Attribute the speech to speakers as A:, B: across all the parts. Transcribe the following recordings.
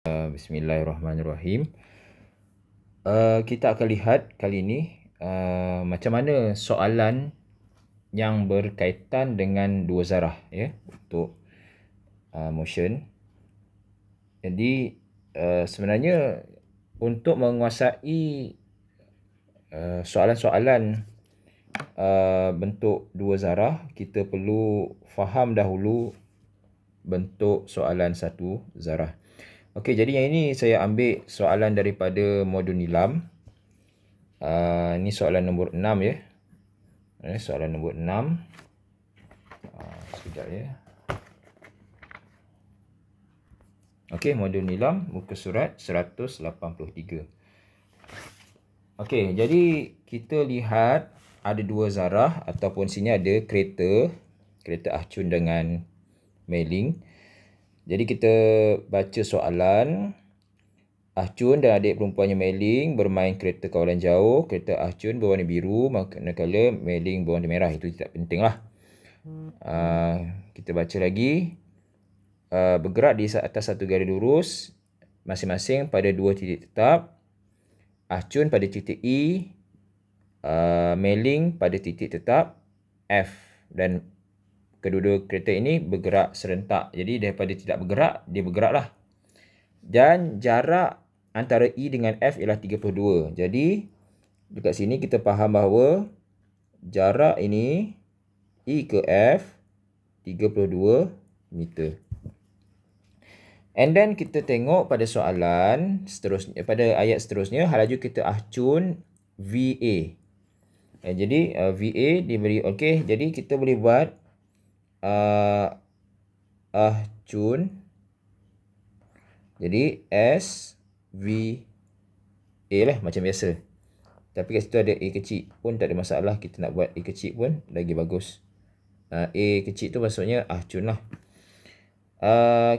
A: Bismillahirrahmanirrahim. Kita akan lihat kali ini macam mana soalan yang berkaitan dengan dua zarah untuk motion. Jadi sebenarnya untuk menguasai soalan-soalan bentuk dua zarah, kita perlu faham dahulu bentuk soalan satu zarah. Okey, jadi yang ini saya ambil soalan daripada modul Nilam. Ini soalan nombor 6 ya. Soalan nombor 6. Sekejap ya. Okey, modul Nilam muka surat 183. Okey, jadi kita lihat ada dua zarah ataupun sini ada kereta Ahcun dengan Mei-Ling. Jadi kita baca soalan. Ahcun dan adik perempuannya Mei-Ling bermain kereta kawalan jauh. Kereta Ahcun berwarna biru, manakala Mei-Ling berwarna merah. Itu tidak penting lah. Kita baca lagi. Bergerak di atas satu garis lurus, masing-masing pada dua titik tetap. Ahcun pada titik E, Mei-Ling pada titik tetap F, dan kedua-dua kereta ini bergerak serentak. Jadi daripada tidak bergerak, dia bergeraklah. Dan jarak antara E dengan F ialah 32. Jadi dekat sini kita faham bahawa jarak ini E ke F 32 meter. And then kita tengok pada soalan seterusnya, pada ayat seterusnya, laju kereta Ahcun VA. Jadi VA diberi, okey, jadi kita boleh buat Ahcun. Jadi S V A lah macam biasa. Tapi kat situ ada A kecil pun tak ada masalah. Kita nak buat A kecil pun lagi bagus. A kecil tu maksudnya Ahcun lah.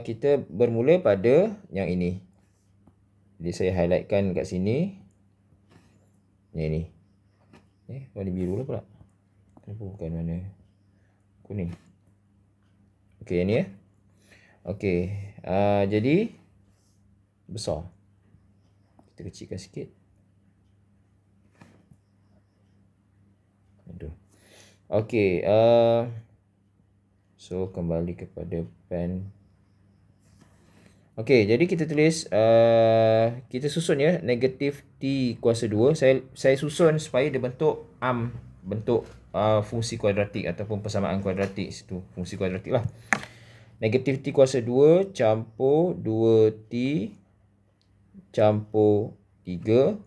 A: Kita bermula pada yang ini. Jadi saya highlightkan kat sini. Yang ini. Warna biru lah pula. Kenapa bukan warna kuning? Okey, yang ni ya. Okey. Jadi besar. Kita kecilkan sikit. Aduh. Okey. So kembali kepada pen. Okey, jadi kita tulis, kita susun ya, negatif T kuasa 2. Saya susun supaya dia bentuk bentuk fungsi kuadratik ataupun persamaan kuadratik situ. Fungsi kuadratik lah. Negatif T kuasa 2 campur 2T campur 3.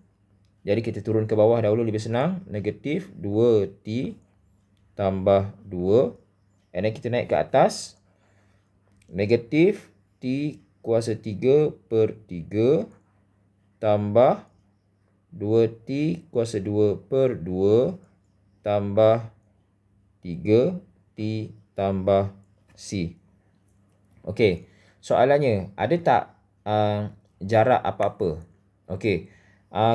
A: Jadi kita turun ke bawah dahulu lebih senang. Negatif 2T tambah 2. And then kita naik ke atas. Negatif T kuasa 3 per 3 tambah 2T kuasa 2 per 2 tambah 3T tambah C. Okey, soalannya, ada tak jarak apa-apa? Okey,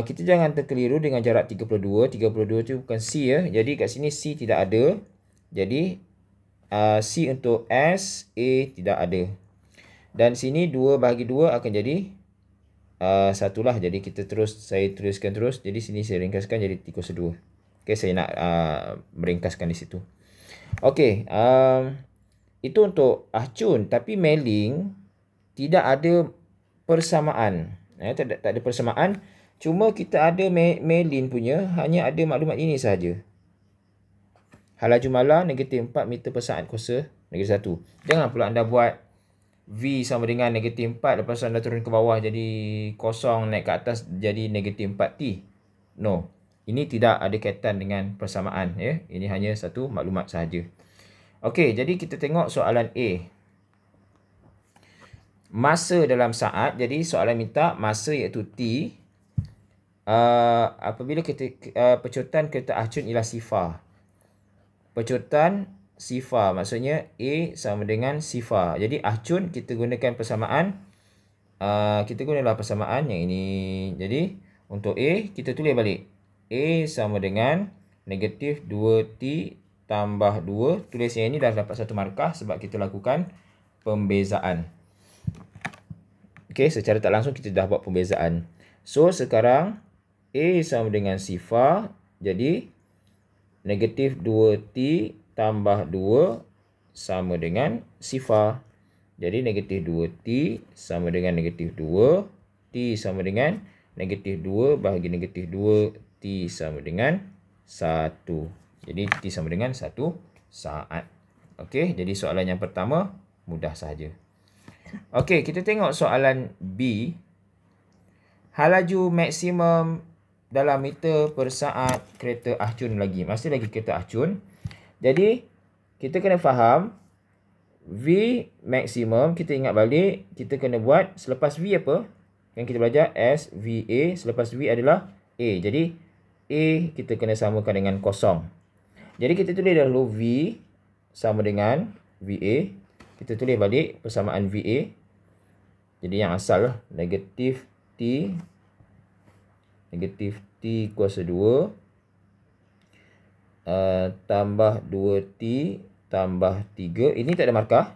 A: kita jangan terkeliru dengan jarak 32. 32 tu bukan C ya. Jadi kat sini C tidak ada. Jadi C untuk S, A tidak ada. Dan sini 2 bahagi 2 akan jadi 1 lah. Jadi saya tuliskan terus. Jadi sini saya ringkaskan jadi T kuasa 2. Okey, saya nak meringkaskan di situ. Okey, itu untuk Ahcun. Tapi Mei-Ling tidak ada persamaan. Tak ada persamaan. Cuma kita ada Mei-Ling punya, hanya ada maklumat ini sahaja. Laju mala negatif 4 meter per saat kuasa negatif 1. Jangan pula anda buat V sama dengan negatif 4. Lepas anda turun ke bawah jadi kosong, naik ke atas jadi negatif 4T. No. Ini tidak ada kaitan dengan persamaan. Ya. Ini hanya satu maklumat sahaja. Okey, jadi kita tengok soalan A. Masa dalam saat. Jadi soalan minta masa iaitu T. Apabila pecutan kereta Ahcun ialah sifar. Pecutan sifar maksudnya A sama dengan sifar. Jadi Ahcun kita gunakan persamaan. Kita gunalah persamaan yang ini. Jadi untuk A kita tulis balik. A sama dengan negatif 2T tambah 2. Tulis yang ini dah dapat satu markah sebab kita lakukan pembezaan. Okey, secara tak langsung kita dah buat pembezaan. So, sekarang A sama dengan sifar. Jadi, negatif 2T tambah 2 sama dengan sifar. Jadi, negatif 2T sama dengan negatif 2. T sama dengan negatif 2 bahagi negatif 2. T sama dengan 1. Jadi, T sama dengan 1 saat. Okey, jadi soalan yang pertama mudah sahaja. Okey, kita tengok soalan B. Halaju maksimum dalam meter per saat kereta ahcun lagi. Masih lagi kereta ahcun. Jadi, kita kena faham V maksimum, kita ingat balik, kita kena buat selepas V apa? Yang kita belajar S, V, A. Selepas V adalah A. Jadi, A kita kena samakan dengan kosong. Jadi, kita tulis dahulu V sama dengan VA. Kita tulis balik persamaan VA. Jadi, yang asal lah. Negatif T kuasa 2 tambah 2T tambah 3. Ini tak ada markah.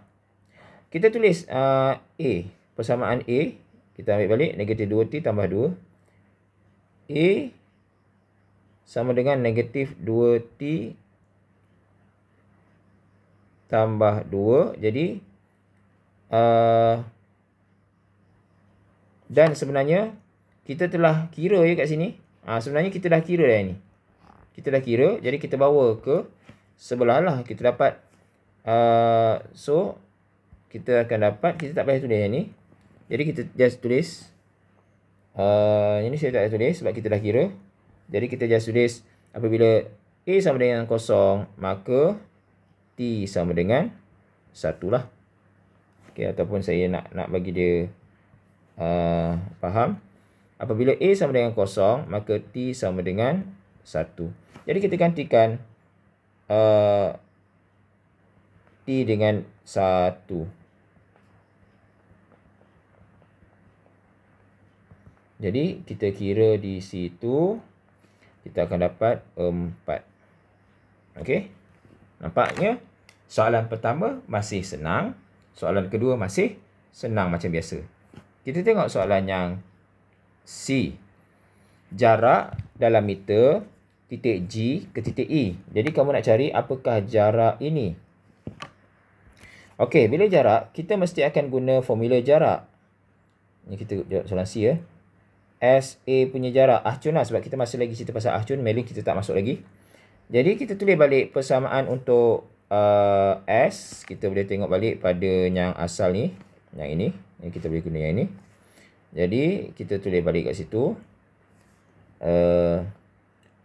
A: Kita tulis A. Persamaan A. Kita ambil balik. Negatif 2T tambah 2. A sama dengan negatif 2T tambah 2. Jadi, dan sebenarnya, kita telah kira ya kat sini. Sebenarnya kita dah kira dah ni. Kita dah kira. Jadi, kita bawa ke sebelah lah. Kita dapat. So, kita akan dapat. Kita tak payah tulis yang ni. Jadi, kita just tulis. Ini saya tak payah tulis sebab kita dah kira. Jadi, kita just tulis. Apabila A sama dengan 0, maka T sama dengan 1 lah. Okay, ataupun saya nak bagi dia faham. Apabila A sama dengan 0, maka T sama dengan 1. Jadi kita gantikan T dengan 1. Jadi kita kira di situ, kita akan dapat 4. Okey. Nampaknya soalan pertama masih senang. Soalan kedua masih senang macam biasa. Kita tengok soalan yang C. Jarak dalam meter titik G ke titik E. Jadi kamu nak cari apakah jarak ini. Okey, bila jarak, kita mesti akan guna formula jarak. Ini kita jawab soalan C ya. SA punya jarak. Ahcun lah sebab kita masih lagi cerita pasal ahcun. Mailing kita tak masuk lagi. Jadi kita tulis balik persamaan untuk S. Kita boleh tengok balik pada yang asal ni. Yang ini. Yang kita boleh guna yang ini. Jadi, kita tulis balik kat situ.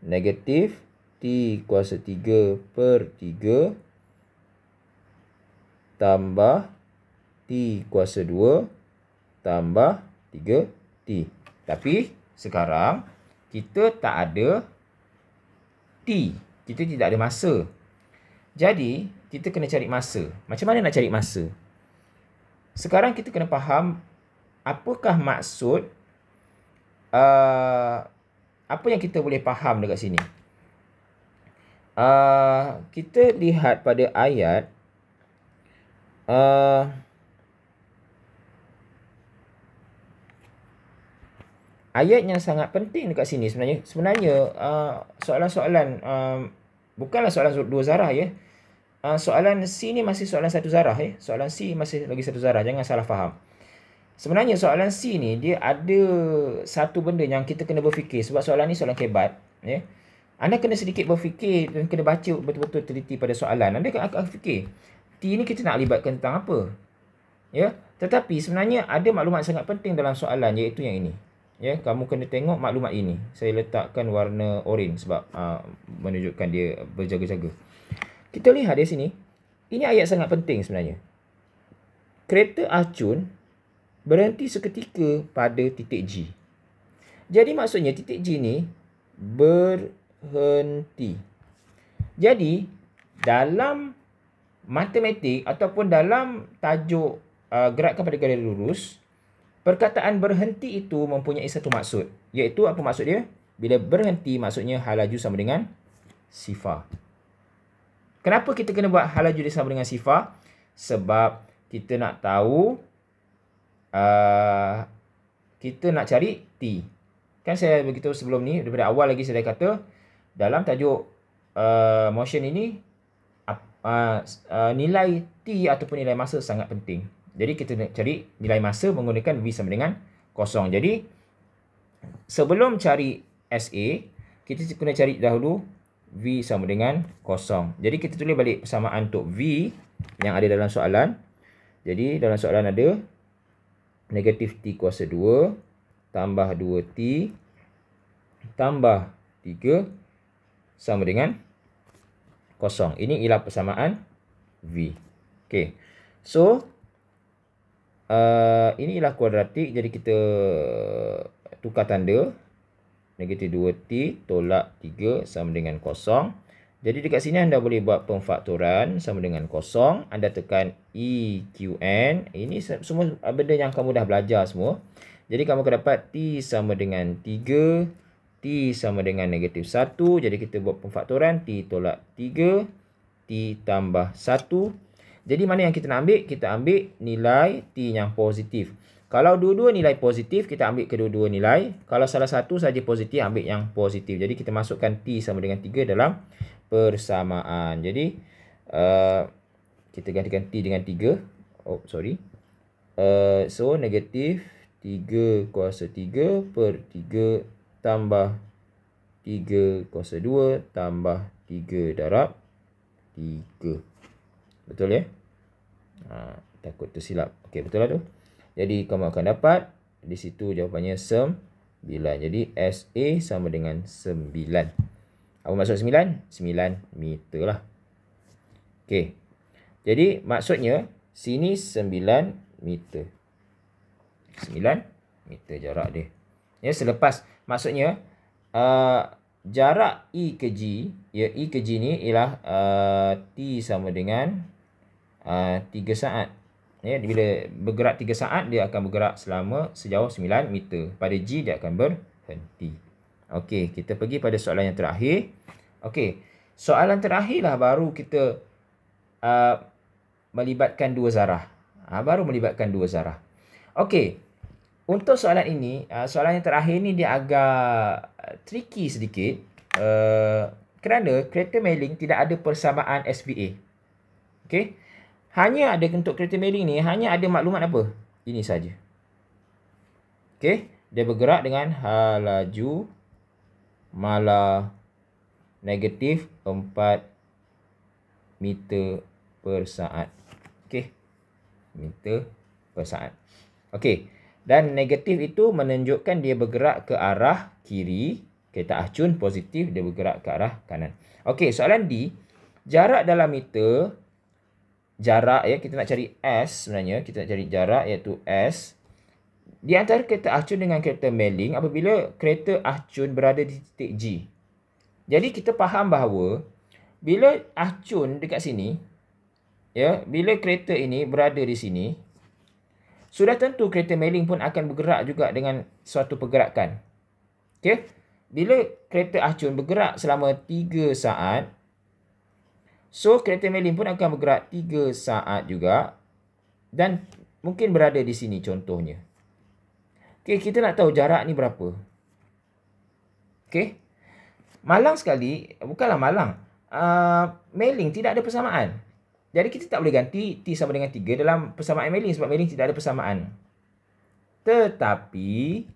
A: Negatif T kuasa 3 per 3 tambah T kuasa 2 tambah 3T. Tapi, sekarang, kita tak ada T. Kita tidak ada masa. Jadi, kita kena cari masa. Macam mana nak cari masa? Sekarang kita kena faham apakah maksud apa yang kita boleh faham dekat sini. Kita lihat pada ayat ayat yang sangat penting dekat sini sebenarnya. Soalan-soalan bukanlah soalan 2 zarah ya. Soalan C ni masih soalan 1 zarah ya. Soalan C masih lagi 1 zarah. Jangan salah faham. Sebenarnya soalan C ni dia ada satu benda yang kita kena berfikir sebab soalan ni soalan kebat ya. Anda kena sedikit berfikir dan kena baca betul-betul teliti pada soalan. Anda akan fikir T ni kita nak libatkan tentang apa? Ya, tetapi sebenarnya ada maklumat sangat penting dalam soalan iaitu yang ini. Ya, kamu kena tengok maklumat ini. Saya letakkan warna oren sebab menunjukkan dia berjaga-jaga. Kita lihat di sini. Ini ayat sangat penting sebenarnya. Kereta ahcun berhenti seketika pada titik G. Jadi maksudnya titik G ni berhenti. Jadi dalam matematik ataupun dalam tajuk gerakan pada garis lurus, perkataan berhenti itu mempunyai satu maksud. Iaitu apa maksud dia? Bila berhenti maksudnya hal laju sama dengan sifar. Kenapa kita kena buat hal laju dia sama dengan sifar? Sebab kita nak tahu kita nak cari T. Kan saya beritahu sebelum ni, daripada awal lagi saya dah kata, dalam tajuk motion ini, nilai T ataupun nilai masa sangat penting. Jadi kita nak cari nilai masa menggunakan V sama dengan kosong. Jadi sebelum cari SA, kita kena cari dahulu V sama dengan kosong. Jadi kita tulis balik persamaan untuk V yang ada dalam soalan. Jadi dalam soalan ada negatif T kuasa 2 tambah 2T tambah 3 sama dengan kosong. Ini ialah persamaan V. Okey. So, ini ialah kuadratik. Jadi kita tukar tanda. Negatif 2T tolak 3 sama dengan kosong. Jadi dekat sini anda boleh buat pemfaktoran sama dengan kosong. Anda tekan EQN. Ini semua benda yang kamu dah belajar semua. Jadi kamu akan dapat T sama dengan 3. T sama dengan negatif 1. Jadi kita buat pemfaktoran. T tolak 3. T tambah 1. Jadi mana yang kita nak ambil? Kita ambil nilai T yang positif. Kalau dua-dua nilai positif, kita ambil kedua-dua nilai. Kalau salah satu saja positif, ambil yang positif. Jadi kita masukkan T sama dengan 3 dalam persamaan. Jadi kita gantikan T dengan 3. Oh, sorry. So, negatif 3 kuasa 3 per 3 tambah 3 kuasa 2 tambah 3 darab 3. Betul ya? Takut tersilap. Okey, betul lah tu. Jadi kamu akan dapat di situ jawapannya 9. Jadi SA sama dengan 9. Apa maksud 9? 9 meter lah. Okey. Jadi maksudnya sini 9 meter. 9 meter jarak dia. Ya, selepas maksudnya jarak E ke G, ya E ke G ni ialah T sama dengan 3 saat. Ya, bila bergerak 3 saat, dia akan bergerak selama sejauh 9 meter. Pada G, dia akan berhenti. Okey, kita pergi pada soalan yang terakhir. Okey, soalan terakhirlah baru kita melibatkan dua zarah. Baru melibatkan dua zarah. Okey, untuk soalan ini, soalan yang terakhir ni dia agak tricky sedikit. Kerana kereta mailing tidak ada persamaan SVA. Okey. Hanya ada untuk kereta mailing ni, hanya ada maklumat apa? Ini saja. Okey. Dia bergerak dengan laju mala negatif 4 meter per saat. Okey. Meter per saat. Okey. Dan negatif itu menunjukkan dia bergerak ke arah kiri. Kereta acun positif, dia bergerak ke arah kanan. Okey, soalan D. Jarak dalam meter. Jarak, ya, kita nak cari S sebenarnya. Kita nak cari jarak iaitu S. Di antara kereta acun dengan kereta mailing apabila kereta acun berada di titik G. Jadi kita faham bahawa bila acun dekat sini, ya, bila kereta ini berada di sini, sudah tentu kereta mailing pun akan bergerak juga dengan suatu pergerakan. Okey? Bila kereta acun bergerak selama 3 saat, so, kereta mailing pun akan bergerak 3 saat juga. Dan mungkin berada di sini contohnya. Okey, kita nak tahu jarak ni berapa. Okey. Malang sekali, bukanlah malang. Mailing tidak ada persamaan. Jadi kita tak boleh ganti T sama dengan 3 dalam persamaan mailing. Sebab mailing tidak ada persamaan. Tetapi,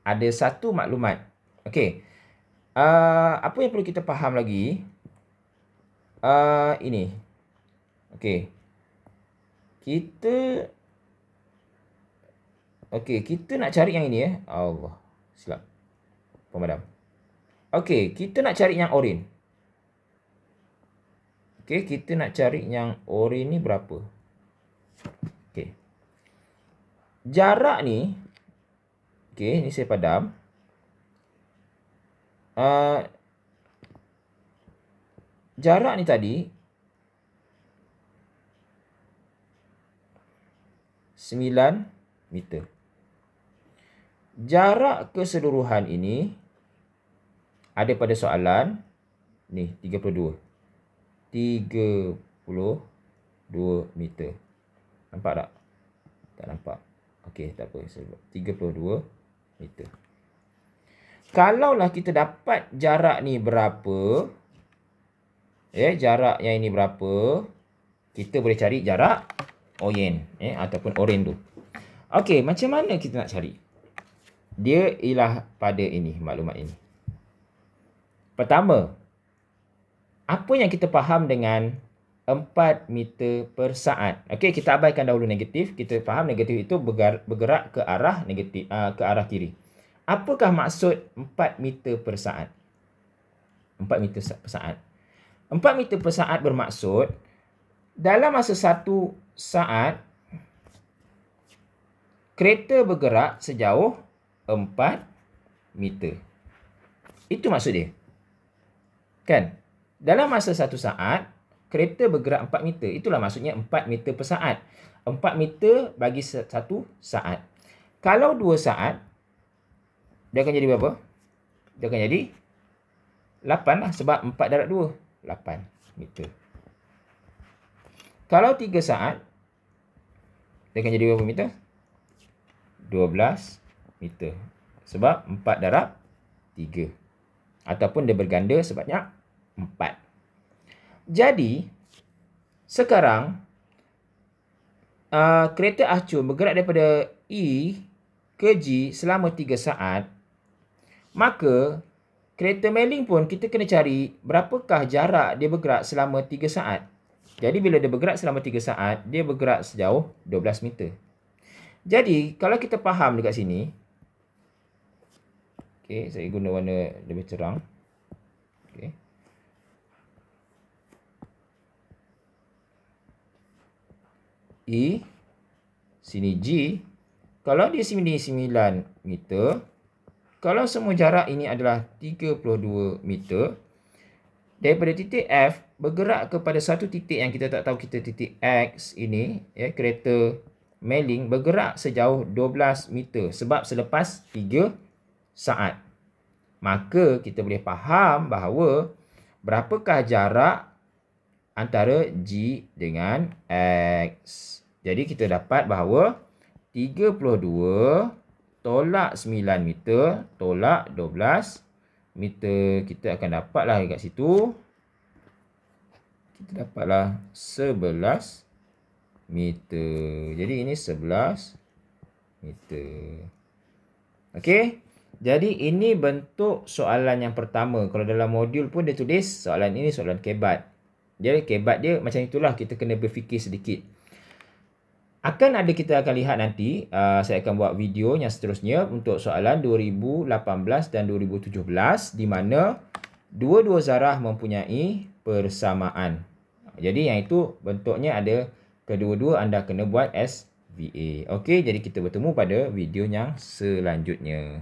A: ada satu maklumat. Okey. Apa yang perlu kita faham lagi? Ini. Okey. Kita nak cari yang ini ya. Allah. Silap. Pemadam. Okey, kita nak cari yang oren. Okey, kita nak cari yang oren ni berapa? Okey. Jarak ni. Okey, ni saya padam. Jarak ni tadi 9 meter. Jarak keseluruhan ini ada pada soalan ni 32. 32 meter. Nampak tak? Tak nampak. Okey, tak apa. 32 meter. Kalaulah kita dapat jarak ni berapa, jarak yang ini berapa, kita boleh cari jarak orien, ataupun oren tu. Okey, macam mana kita nak cari? Dia ialah pada ini, maklumat ini. Pertama, apa yang kita faham dengan 4 meter per saat? Okey, kita abaikan dahulu negatif. Kita faham negatif itu bergerak ke arah negatif, ke arah kiri. Apakah maksud 4 meter per saat? 4 meter per saat. 4 meter per saat bermaksud dalam masa 1 saat kereta bergerak sejauh 4 meter. Itu maksud dia. Kan? Dalam masa 1 saat kereta bergerak 4 meter. Itulah maksudnya 4 meter per saat. 4 meter bagi 1 saat. Kalau 2 saat, dia akan jadi berapa? Dia akan jadi 8 lah. Sebab 4 darab 2. 8 meter. Kalau 3 saat, dia akan jadi berapa meter? 12 meter. Sebab 4 darab 3. Ataupun dia berganda sebanyak 4. Jadi, sekarang kereta acuan bergerak daripada E ke G selama 3 saat. Maka, kereta meling pun kita kena cari berapakah jarak dia bergerak selama 3 saat. Jadi, bila dia bergerak selama 3 saat, dia bergerak sejauh 12 meter. Jadi, kalau kita faham dekat sini. Okey, saya guna warna lebih terang. Okey. E, sini G. Kalau di sini 9 meter. Kalau semua jarak ini adalah 32 meter. Daripada titik F bergerak kepada satu titik yang kita tak tahu kita titik X ini. Kereta meling bergerak sejauh 12 meter. Sebab selepas 3 saat. Maka kita boleh faham bahawa berapakah jarak antara G dengan X. Jadi kita dapat bahawa 32 tolak 9 meter tolak 12 meter. Kita akan dapatlah dekat situ. Kita dapatlah 11 meter. Jadi ini 11 meter. Okey. Jadi ini bentuk soalan yang pertama. Kalau dalam modul pun dia tulis soalan ini soalan kebat. Jadi kebat dia macam itulah, kita kena berfikir sedikit. Kita akan lihat nanti, saya akan buat video yang seterusnya untuk soalan 2018 dan 2017 di mana dua-dua zarah mempunyai persamaan. Jadi yang itu bentuknya ada kedua-dua anda kena buat SVA. Okey, jadi kita bertemu pada video yang selanjutnya.